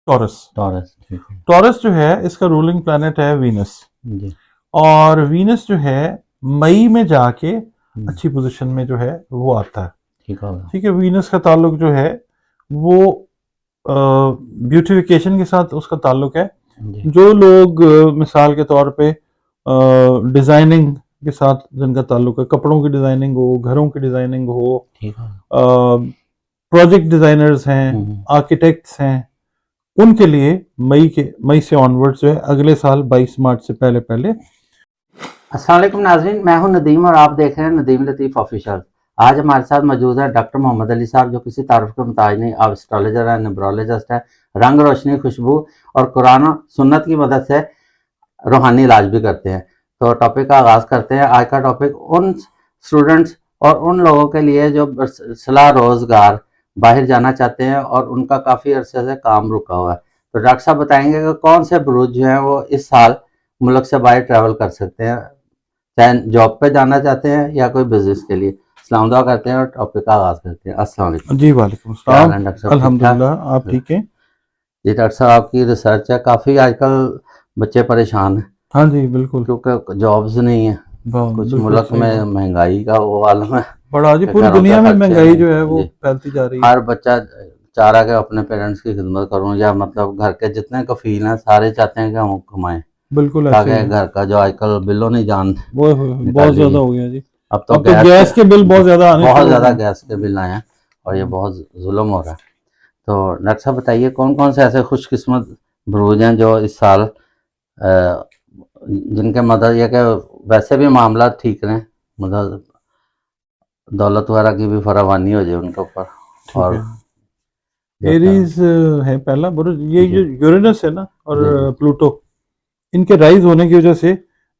Taurus. Taurus, ठीक है taurus जो है इसका रूलिंग प्लैनेट है वीनस, जी। और वीनस जो है मई में जाके अच्छी पोजीशन में जो है वो आता है। ठीक होगा ठीक है, वीनस का ताल्लुक जो है वो ब्यूटिफिकेशन के साथ उसका ताल्लुक है। जी। जो लोग मिसाल के तौर पे डिजाइनिंग के साथ जिनका ताल्लुक है, कपड़ों की डिजाइनिंग हो, घरों की डिजाइनिंग हो, ठीक होगा प्रोजेक्ट डिजाइनर्स हैं, आर्किटेक्ट्स हैं, उनके लिए मई से ऑनवर्ड्स जो है अगले साल 22 मार्च से पहले पहले। अस्सलाम वालेकुम नाज़रीन, मैं हूं नदीम और आप देख रहे हैं नदीम लतीफ़ ऑफिशियल। आज हमारे साथ मौजूद है डॉक्टर मोहम्मद अली साहब, जो किसी तारुफ के मुताज नहीं, आप एस्ट्रोलॉजर है, न्यूमरोलॉजिस्ट है, रंग रोशनी, खुशबू और कुरान और सुन्नत की मदद से रूहानी इलाज भी करते हैं। तो टॉपिक का आगाज़ करते हैं। आज का टॉपिक उन स्टूडेंट्स और उन लोगों के लिए जो सलाह रोज़गार बाहर जाना चाहते हैं और उनका काफ़ी अरसे से काम रुका हुआ है। तो डॉक्टर साहब बताएंगे कि कौन से बुरूज जो हैं वो इस साल मुल्क से बाहर ट्रैवल कर सकते हैं, चाहे जॉब पे जाना चाहते हैं या कोई बिजनेस के लिए। सलाम दुआ करते हैं और टॉपिक का आगाज़ करते हैं। अस्सलाम वालेकुम। जी वालेकुम क्या हाल अस्सलाम। है डॉक्टर साहब, ठीक ठाक? अल्हम्दुलिल्लाह, आप ठीक हैं? जी डॉक्टर साहब, आपकी रिसर्च है, काफ़ी आजकल बच्चे परेशान हैं हाँ जी बिल्कुल। क्योंकि जॉब्स नहीं है। कुछ बिल्कुल मुल्क सही में बात। महंगाई का वो आलम है बड़ा जी, कि पूरी घरों का दुनिया में खर्चे महंगाई नहीं। जो है वो जी, फैलती जा रही है। हर बच्चा चाह रहा है कि अपने पेरेंट्स की खिदमत करूं, या मतलब घर के जितने कफील हैं सारे चाहते हैं कि हम कमाएं, बिल्कुल ऐसे ही ताकि है। घर का जो आजकल बिलों नहीं जान वो बहुत निकाली हुई ज्यादा है। हो गया जी। अब तो अब तो गैस के बिल बहुत ज्यादा आने बहुत शुरू हो ज़्यादा गए गैस के बिल आए हैं और ये हैं। बहुत जुल्म हो रहा है। तो डॉक्टर साहब बताइए, कौन कौन से ऐसे खुशकिस्मत बुरूज हैं जो इस साल जिनके मदद ये कि वैसे भी मामला ठीक रहें, मतलब दौलत वगैरह की भी फरावानी हो जाए उनके ऊपर, ठीक और है। जो एरीज है पहला बुरुज, ये जी जो यूरेनस है ना और जी जी प्लूटो, इनके राइज होने की वजह से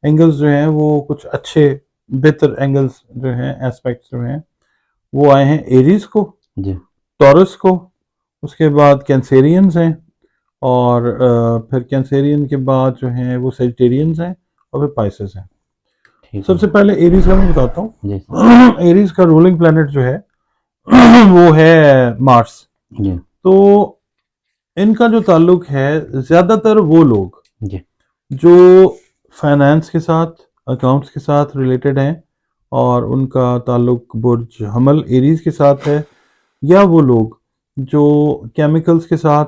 एंगल्स जो हैं वो कुछ अच्छे बेहतर एंगल्स जो हैं, एस्पेक्ट्स जो हैं वो आए हैं एरीज को, जी टॉरस को, उसके बाद कैंसेरियंस हैं, और फिर कैंसेरियन के बाद जो हैं वो सेजिटेरियंस हैं, और फिर पाइसेस हैं। ठीक सबसे है पहले एरीज का मैं बताता जी हूँ। एरीज का रूलिंग प्लैनेट जो है वो है मार्स। जी तो इनका जो ताल्लुक है, ज्यादातर वो लोग जी जो फाइनेंस के साथ, अकाउंट्स के साथ रिलेटेड हैं और उनका ताल्लुक बुर्ज हमल एरीज के साथ है, या वो लोग जो केमिकल्स के साथ,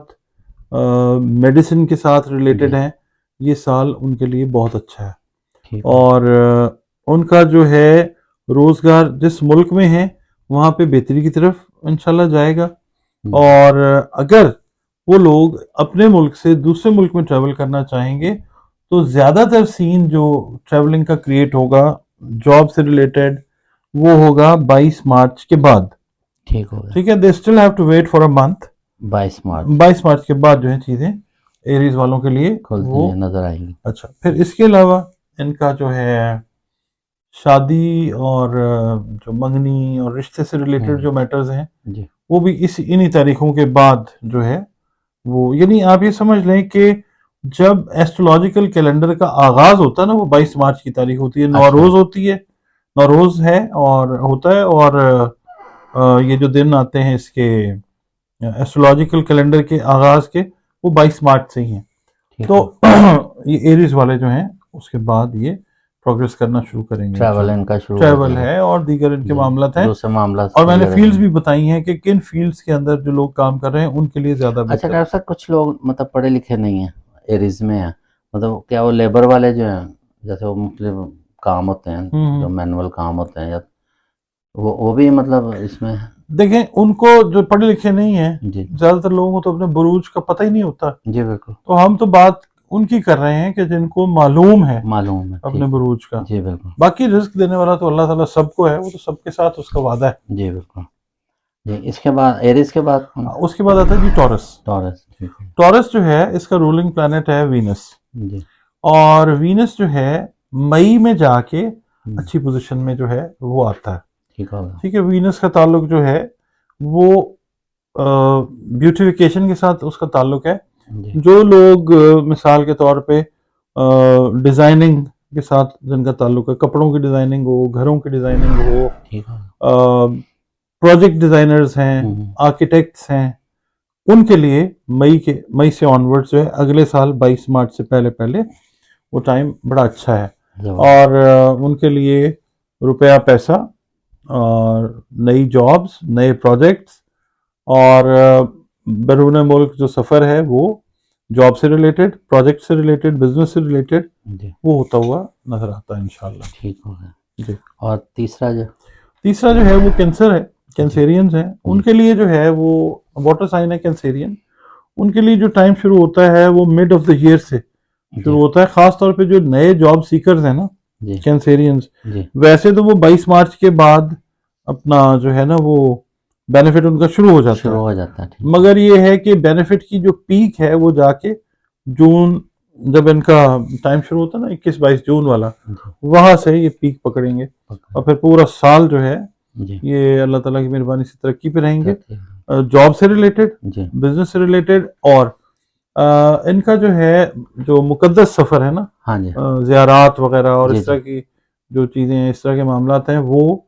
मेडिसिन के साथ रिलेटेड जी हैं, ये साल उनके लिए बहुत अच्छा है। ठीक है और उनका जो है रोजगार जिस मुल्क में है वहाँ पे बेहतरी की तरफ इंशाल्लाह जाएगा। और अगर वो लोग अपने मुल्क से दूसरे मुल्क में ट्रैवल करना चाहेंगे तो ज़्यादातर सीन जो ट्रैवलिंग का क्रिएट होगा जॉब से रिलेटेड वो होगा 22 मार्च के बाद। ठीक हो गया। ठीक है, they still have to wait for a month. 22 मार्च 22 मार्च के बाद जो है चीज़ें एरीज वालों के लिए खुलती वो हैं, नजर आएंगी। अच्छा। फिर इसके अलावा इनका जो है शादी और जो मंगनी और रिश्ते से रिलेटेड जो मैटर्स हैं जी वो भी इस इन्हीं तारीखों के बाद जो है वो, यानी आप ये समझ लें कि जब एस्ट्रोलॉजिकल कैलेंडर का आगाज होता है ना वो 22 मार्च की तारीख होती है, अच्छा नौरोज होती है, नौरोज है और होता है, और ये जो दिन आते हैं इसके एस्ट्रोलॉजिकल कैलेंडर के आगाज के वो 22 मार्च से ही हैं। ठीक तो है। ये एरीज वाले जो हैं उसके बाद ये प्रोग्रेस करना शुरू करेंगे ट्रैवल इंशाल्लाह। इनका शुरू हो ट्रैवल जाएगा है और दीगर इनके जी, मामला हैं। दूसरे मामला और मैंने क्लियर फील्ड्स रहेंगे। भी बताई हैं कि किन फील्ड्स के अंदर जो लोग काम कर रहे हैं उनके लिए ज्यादा अच्छा बेहतर है। डॉक्टर साहब, कुछ लोग मतलब पढ़े लिखे नहीं हैं, एरीज में हैं, मतलब क्या वो लेबर वाले जो हैं, जैसे वो मुख्तलिफ काम होते हैं, जो हम्म। मैनुअल काम होते हैं, या वो भी मतलब इसमें है? देखें, उनको जो पढ़े लिखे नहीं है, जी ज्यादातर लोगों को तो अपने बुरूज का पता ही नहीं होता। जी बिल्कुल तो हम तो बात उनकी कर रहे हैं कि जिनको मालूम है मालूम है, अपने ठीक है बुरूज का। जी बिल्कुल बाकी रिस्क देने वाला तो अल्लाह ताला सबको है, वो तो सबके साथ उसका वादा है। जी बिल्कुल जी। इसके बाद एरीज के बाद कौन सा? उसके बाद आता है जी टॉरस। टॉरस, ठीक है टॉरस जो है इसका रूलिंग प्लैनेट है वीनस, जी और वीनस जो है मई में जाके अच्छी पोजीशन में जो है वो आता है। ठीक होगा ठीक है, वीनस का ताल्लुक जो है वो ब्यूटिफिकेशन के साथ उसका ताल्लुक है। जी जो लोग मिसाल के तौर पे डिजाइनिंग के साथ जिनका ताल्लुक है, कपड़ों की डिजाइनिंग हो, घरों की डिजाइनिंग हो, ठीक होगा प्रोजेक्ट डिजाइनर्स हैं, आर्किटेक्ट्स हैं, उनके लिए मई से ऑनवर्ड जो है अगले साल 22 मार्च से पहले पहले वो टाइम बड़ा अच्छा है। और उनके लिए रुपया पैसा और नई जॉब्स, नए प्रोजेक्ट्स और बैरून मुल्क जो सफ़र है वो जॉब से रिलेटेड, प्रोजेक्ट से रिलेटेड, बिजनेस से रिलेटेड वो होता हुआ नजर आता है इंशाल्लाह। ठीक हो गया जी। और तीसरा जो है वो कैंसर है, कैंसेरियंस हैं, उनके लिए जो है वो वाटर साइन है कैंसेरियन, उनके लिए जो टाइम शुरू होता है वो मिड ऑफ द ईयर से शुरू होता है। खास तौर पे जो नए जॉब सीकर्स हैं ना कैंसेरियंस, वैसे तो वो 22 मार्च के बाद अपना जो है ना वो बेनिफिट उनका शुरू हो जाता है। मगर ये है कि बेनिफिट की जो पीक है वो जाके जून, जब इनका टाइम शुरू होता है ना 21-22 जून वाला, वहां से ये पीक पकड़ेंगे और फिर पूरा साल जो है ये अल्लाह ताला की मेहरबानी से तरक्की पे रहेंगे, जॉब से रिलेटेड, बिजनेस से रिलेटेड। और इनका जो है जो मुकद्दस सफर है ना, ज़ियारात वगैरह और इस तरह की जो चीजें हैं, इस तरह के मामलात हैं, वो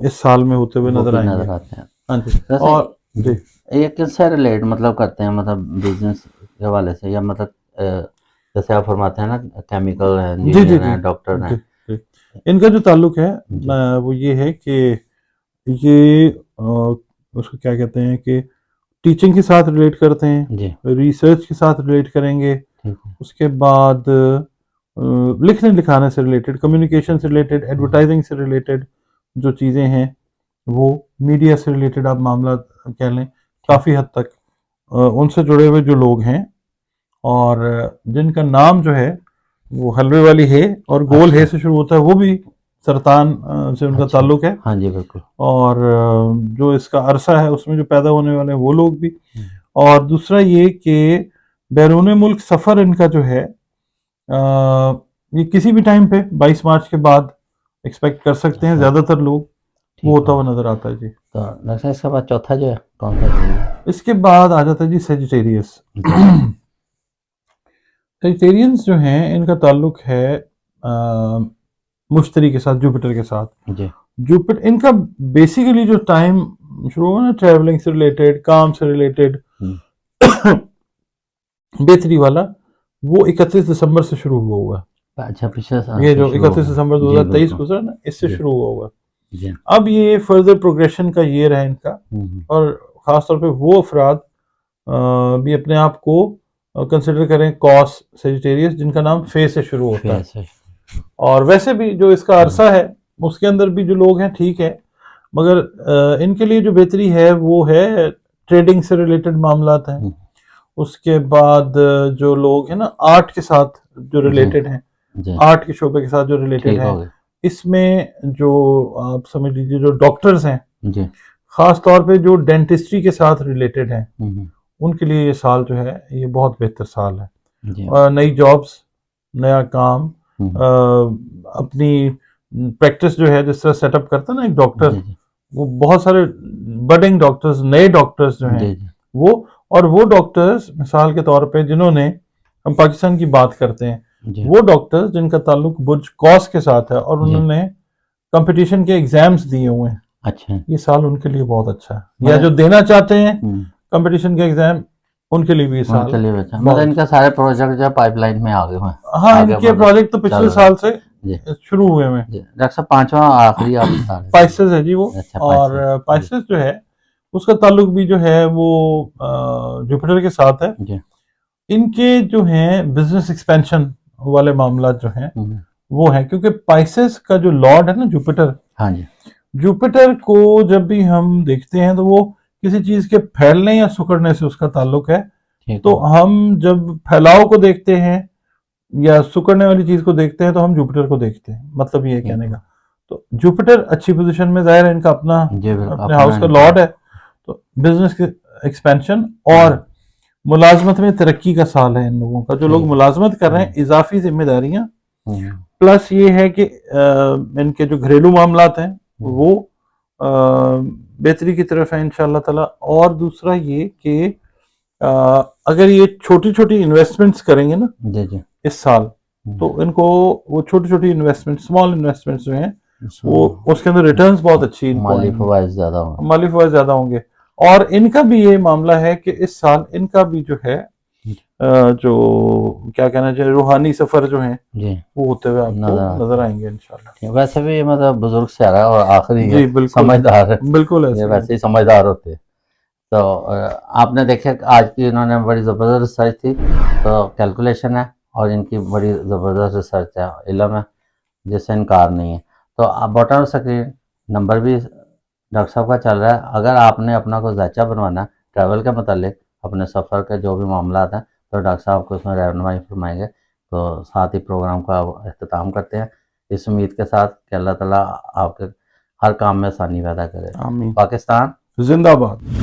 इस साल में होते हुए नजर आते हैं। हाँ जी। और जी ये किससे रिलेट मतलब करते हैं, मतलब बिजनेस के हवाले से, या मतलब जैसे आप फरमाते हैं ना केमिकल इंजीनियर हैं, डॉक्टर हैं, इनका जो ताल्लुक है वो ये है कि ये उसको क्या कहते हैं कि टीचिंग के साथ रिलेट करते हैं, रिसर्च के साथ रिलेट करेंगे, उसके बाद लिखने लिखाने से रिलेटेड, कम्युनिकेशन से रिलेटेड, एडवर्टाइजिंग से रिलेटेड जो चीज़ें हैं वो, मीडिया से रिलेटेड आप मामला कह लें, काफ़ी हद तक उनसे जुड़े हुए जो लोग हैं और जिनका नाम जो है वो हलवे वाली है और गोल है से शुरू होता है, वो भी सरतान से उनका ताल्लुक है। हाँ जी बिल्कुल। और जो इसका अरसा है उसमें जो पैदा होने वाले हैं वो लोग भी। और दूसरा ये कि बैरून मुल्क सफ़र इनका जो है ये किसी भी टाइम पे 22 मार्च के बाद एक्सपेक्ट कर सकते हैं, ज़्यादातर लोग वो होता हुआ नजर आता है जी। तो डॉक्टर इसके बाद चौथा जो है कौन सा? इसके बाद आ जाता है जी सेजिटेरियस। सेजिटेरियंस जो हैं इनका ताल्लुक है मुश्तरी के साथ, जुपिटर के साथ। जुपिटर इनका बेसिकली जो टाइम शुरू हुआ ना ट्रैवलिंग से रिलेटेड, काम से रिलेटेड, बेहतरी वाला, वो 31 दिसंबर से शुरू हुआ है। अच्छा, पिछले साल ये जो 31 दिसंबर 2023 गुजरा ना, इससे शुरू हुआ। अब ये फर्दर प्रोग्रेशन का ईयर है इनका। और खासतौर पे वो अफराद भी अपने आप को कंसिडर करें कॉस सेजिटेरियस जिनका नाम फे से शुरू होता है। और वैसे भी जो इसका अरसा है उसके अंदर भी जो लोग हैं ठीक है, मगर इनके लिए जो बेहतरी है वो है ट्रेडिंग से रिलेटेड मामलात हैं। उसके बाद जो लोग हैं ना आर्ट के साथ जो रिलेटेड हैं, आर्ट के शोबे के साथ जो रिलेटेड है, इसमें जो आप समझ लीजिए जो डॉक्टर्स हैं, खास तौर पे जो डेंटिस्ट्री के साथ रिलेटेड हैं, उनके लिए ये साल जो है ये बहुत बेहतर साल है। नई जॉब्स, नया काम, अपनी प्रैक्टिस जो है जिस तरह सेटअप करता है ना एक डॉक्टर, वो बहुत सारे बडिंग डॉक्टर्स, नए डॉक्टर्स जो हैं वो डॉक्टर्स मिसाल के तौर पे जिन्होंने, हम पाकिस्तान की बात करते हैं, वो डॉक्टर्स जिनका ताल्लुक बुर्ज कॉस के साथ है और उन्होंने कंपटीशन के एग्जाम्स दिए हुए हैं, अच्छा, ये साल उनके लिए बहुत अच्छा है। या जो देना चाहते हैं कंपटीशन के एग्जाम, उनके लिए भी साल मतलब इनका सारे प्रोजेक्ट जो पाइपलाइन में आ गए हैं। हाँ, इनके प्रोजेक्ट तो पिछले साल से शुरू हुए हैं। डॉक्टर साहब पांचवा आखिरी आप बता रहे पाइसेस है जी वो। और पाइसेस जो है उसका ताल्लुक भी जो है वो जुपिटर के साथ है। इनके जो हैं बिजनेस एक्सपेंशन वाले मामला जो हैं वो है, क्योंकि पाइसेस का जो लॉर्ड है ना जुपिटर, हाँ जी, जुपिटर को जब भी हम देखते हैं तो वो किसी चीज के फैलने या सुकड़ने से उसका ताल्लुक है। तो हम जब फैलाव को देखते हैं या सुकड़ने वाली चीज को देखते हैं तो हम जुपिटर को देखते हैं, मतलब ये कहने का। तो जुपिटर अच्छी पोजीशन में, जाहिर है इनका अपने हाउस का लॉर्ड है, तो बिजनेस के एक्सपेंशन और मुलाजमत में तरक्की का साल है इन लोगों का। जो लोग मुलाजमत कर रहे हैं, इजाफी जिम्मेदारियां, प्लस ये है कि इनके जो घरेलू मामलात हैं वो बेहतरी की तरफ है इंशाअल्लाह ताला। और दूसरा ये कि अगर ये छोटी छोटी इन्वेस्टमेंट्स करेंगे ना इस साल, तो इनको वो छोटी छोटी इन्वेस्टमेंट, स्मॉल इन्वेस्टमेंट्स जो हैं वो उसके अंदर रिटर्न्स बहुत अच्छी, माली फवाइद ज्यादा होंगे। होंगे। और इनका भी ये मामला है कि इस साल इनका भी जो है जो क्या कहना चाहिए रूहानी सफर जो है जी वो होते हुए आपको नजर आएंगे इंशाल्लाह। वैसे भी मतलब बुजुर्ग से आ रहा है और आखिरी जी है, बिल्कुल समझदार है, बिल्कुल ये ऐसे ही वैसे ही समझदार होते हैं। तो आपने देखा कि आज की इन्होंने बड़ी ज़बरदस्त रिसर्च थी, तो कैलकुलेशन है और इनकी बड़ी ज़बरदस्त रिसर्च है, इल्म है, जिससे इनकार नहीं है। तो आप बॉटम स्क्रीन नंबर भी डॉक्टर साहब का चल रहा है। अगर आपने अपना कोई जायचा बनवाना है ट्रैवल के मतलब अपने सफ़र के जो भी मामला हैं, तो डॉक्टर साहब को इसमें रहनुमाई फरमाएंगे। तो साथ ही प्रोग्राम का अख्ताम करते हैं इस उम्मीद के साथ कि अल्लाह ताला आपके हर काम में आसानी पैदा करे। आमीन। पाकिस्तान जिंदाबाद।